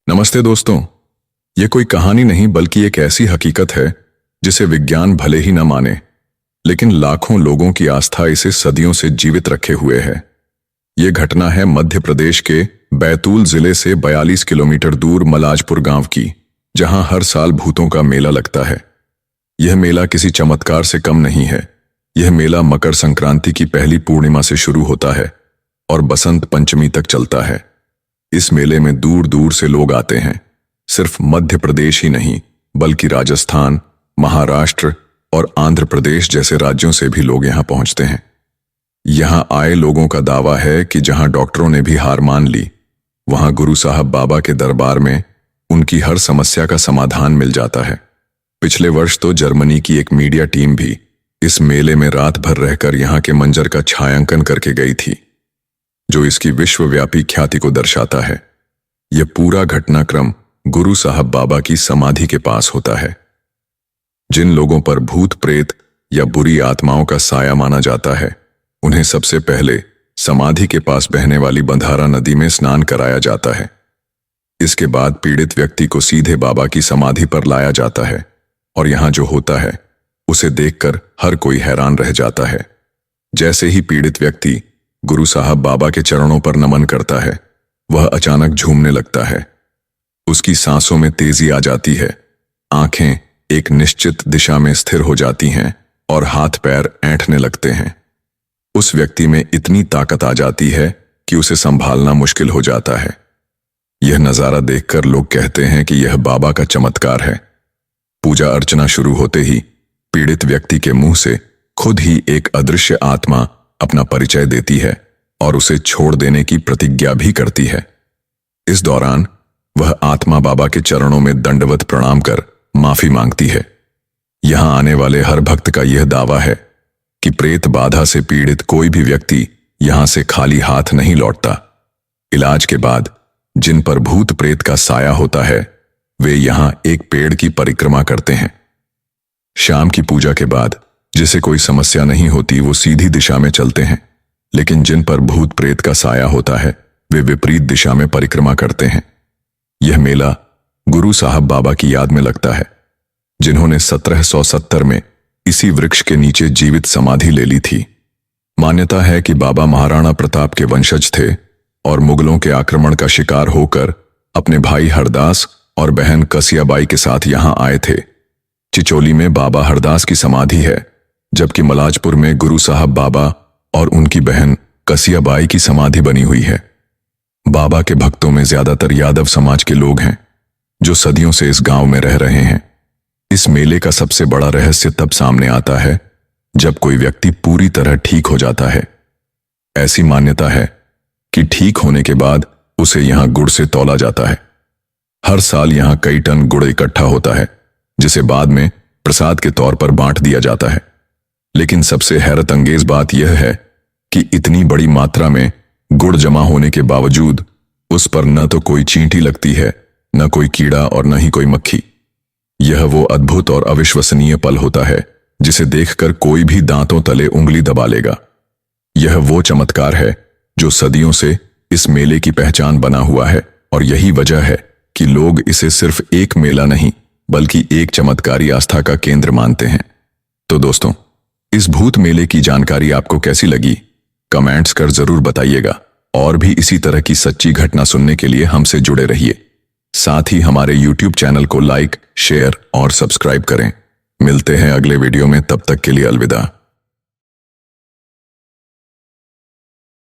नमस्ते दोस्तों। ये कोई कहानी नहीं बल्कि एक ऐसी हकीकत है जिसे विज्ञान भले ही न माने, लेकिन लाखों लोगों की आस्था इसे सदियों से जीवित रखे हुए है। ये घटना है मध्य प्रदेश के बैतूल जिले से 42 किलोमीटर दूर मलाजपुर गांव की, जहां हर साल भूतों का मेला लगता है। यह मेला किसी चमत्कार से कम नहीं है। यह मेला मकर संक्रांति की पहली पूर्णिमा से शुरू होता है और बसंत पंचमी तक चलता है। इस मेले में दूर दूर से लोग आते हैं। सिर्फ मध्य प्रदेश ही नहीं बल्कि राजस्थान, महाराष्ट्र और आंध्र प्रदेश जैसे राज्यों से भी लोग यहां पहुंचते हैं। यहां आए लोगों का दावा है कि जहां डॉक्टरों ने भी हार मान ली, वहां गुरु साहब बाबा के दरबार में उनकी हर समस्या का समाधान मिल जाता है। पिछले वर्ष तो जर्मनी की एक मीडिया टीम भी इस मेले में रात भर रहकर यहां के मंजर का छायांकन करके गई थी, जो इसकी विश्वव्यापी ख्याति को दर्शाता है। यह पूरा घटनाक्रम गुरु साहब बाबा की समाधि के पास होता है। जिन लोगों पर भूत प्रेत या बुरी आत्माओं का साया माना जाता है, उन्हें सबसे पहले समाधि के पास बहने वाली बंधारा नदी में स्नान कराया जाता है। इसके बाद पीड़ित व्यक्ति को सीधे बाबा की समाधि पर लाया जाता है और यहां जो होता है उसे देखकर हर कोई हैरान रह जाता है। जैसे ही पीड़ित व्यक्ति गुरु साहब बाबा के चरणों पर नमन करता है, वह अचानक झूमने लगता है। उसकी सांसों में तेजी आ जाती है, आंखें एक निश्चित दिशा में स्थिर हो जाती हैं और हाथ पैर ऐंठने लगते हैं। उस व्यक्ति में इतनी ताकत आ जाती है कि उसे संभालना मुश्किल हो जाता है। यह नजारा देखकर लोग कहते हैं कि यह बाबा का चमत्कार है। पूजा अर्चना शुरू होते ही पीड़ित व्यक्ति के मुंह से खुद ही एक अदृश्य आत्मा अपना परिचय देती है और उसे छोड़ देने की प्रतिज्ञा भी करती है। इस दौरान वह आत्मा बाबा के चरणों में दंडवत प्रणाम कर माफी मांगती है। यहां आने वाले हर भक्त का यह दावा है कि प्रेत बाधा से पीड़ित कोई भी व्यक्ति यहां से खाली हाथ नहीं लौटता। इलाज के बाद जिन पर भूत प्रेत का साया होता है, वे यहां एक पेड़ की परिक्रमा करते हैं। शाम की पूजा के बाद जिसे कोई समस्या नहीं होती, वो सीधी दिशा में चलते हैं, लेकिन जिन पर भूत प्रेत का साया होता है, वे विपरीत दिशा में परिक्रमा करते हैं। यह मेला गुरु साहब बाबा की याद में लगता है, जिन्होंने 1770 में इसी वृक्ष के नीचे जीवित समाधि ले ली थी। मान्यता है कि बाबा महाराणा प्रताप के वंशज थे और मुगलों के आक्रमण का शिकार होकर अपने भाई हरदास और बहन कसियाबाई के साथ यहां आए थे। चिचोली में बाबा हरदास की समाधि है, जबकि मलाजपुर में गुरु साहब बाबा और उनकी बहन कसियाबाई की समाधि बनी हुई है। बाबा के भक्तों में ज्यादातर यादव समाज के लोग हैं, जो सदियों से इस गांव में रह रहे हैं। इस मेले का सबसे बड़ा रहस्य तब सामने आता है जब कोई व्यक्ति पूरी तरह ठीक हो जाता है। ऐसी मान्यता है कि ठीक होने के बाद उसे यहां गुड़ से तौला जाता है। हर साल यहां कई टन गुड़ इकट्ठा होता है, जिसे बाद में प्रसाद के तौर पर बांट दिया जाता है। लेकिन सबसे हैरत अंगेज बात यह है कि इतनी बड़ी मात्रा में गुड़ जमा होने के बावजूद उस पर न तो कोई चींटी लगती है, न कोई कीड़ा और न ही कोई मक्खी। यह वो अद्भुत और अविश्वसनीय पल होता है जिसे देखकर कोई भी दांतों तले उंगली दबा लेगा। यह वो चमत्कार है जो सदियों से इस मेले की पहचान बना हुआ है, और यही वजह है कि लोग इसे सिर्फ एक मेला नहीं बल्कि एक चमत्कारी आस्था का केंद्र मानते हैं। तो दोस्तों, इस भूत मेले की जानकारी आपको कैसी लगी? कमेंट्स कर जरूर बताइएगा, और भी इसी तरह की सच्ची घटना सुनने के लिए हमसे जुड़े रहिए। साथ ही हमारे YouTube चैनल को लाइक, शेयर और सब्सक्राइब करें। मिलते हैं अगले वीडियो में, तब तक के लिए अलविदा।